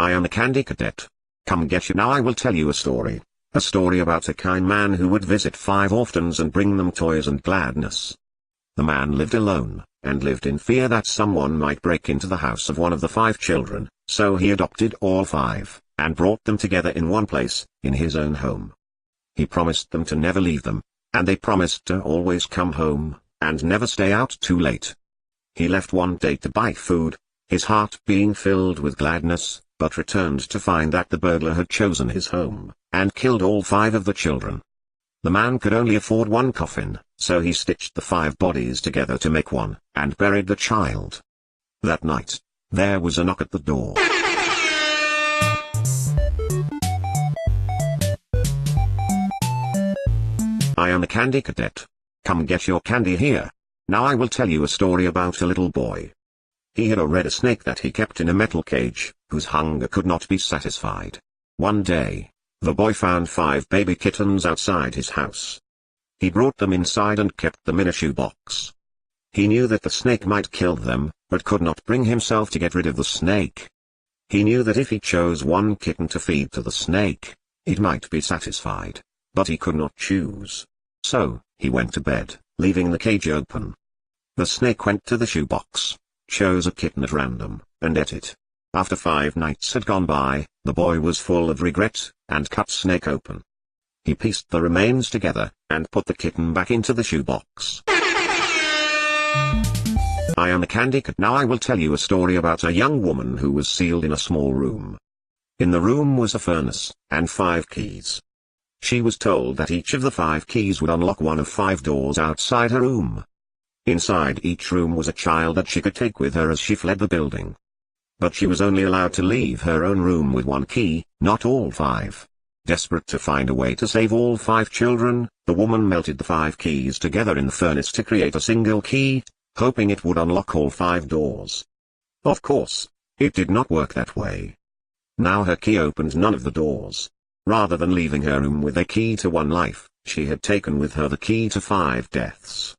I am a candy cadet. Come get you. Now I will tell you a story. A story about a kind man who would visit 5 orphans and bring them toys and gladness. The man lived alone, and lived in fear that someone might break into the house of one of the 5 children, so he adopted all 5, and brought them together in one place, in his own home. He promised them to never leave them, and they promised to always come home, and never stay out too late. He left one day to buy food, his heart being filled with gladness, but returned to find that the burglar had chosen his home, and killed all 5 of the children. The man could only afford one coffin, so he stitched the 5 bodies together to make one, and buried the child. That night, there was a knock at the door. I am a candy cadet. Come get your candy here. Now I will tell you a story about a little boy. He had a red snake that he kept in a metal cage, whose hunger could not be satisfied. One day, the boy found 5 baby kittens outside his house. He brought them inside and kept them in a shoebox. He knew that the snake might kill them, but could not bring himself to get rid of the snake. He knew that if he chose one kitten to feed to the snake, it might be satisfied, but he could not choose. So, he went to bed, leaving the cage open. The snake went to the shoebox, chose a kitten at random, and ate it. After 5 nights had gone by, the boy was full of regret, and cut snake open. He pieced the remains together, and put the kitten back into the shoebox. I am a candy cadet. Now I will tell you a story about a young woman who was sealed in a small room. In the room was a furnace, and 5 keys. She was told that each of the 5 keys would unlock one of 5 doors outside her room. Inside each room was a child that she could take with her as she fled the building. But she was only allowed to leave her own room with 1 key, not all 5. Desperate to find a way to save all 5 children, the woman melted the 5 keys together in the furnace to create a single key, hoping it would unlock all 5 doors. Of course, it did not work that way. Now her key opened none of the doors. Rather than leaving her room with a key to 1 life, she had taken with her the key to 5 deaths.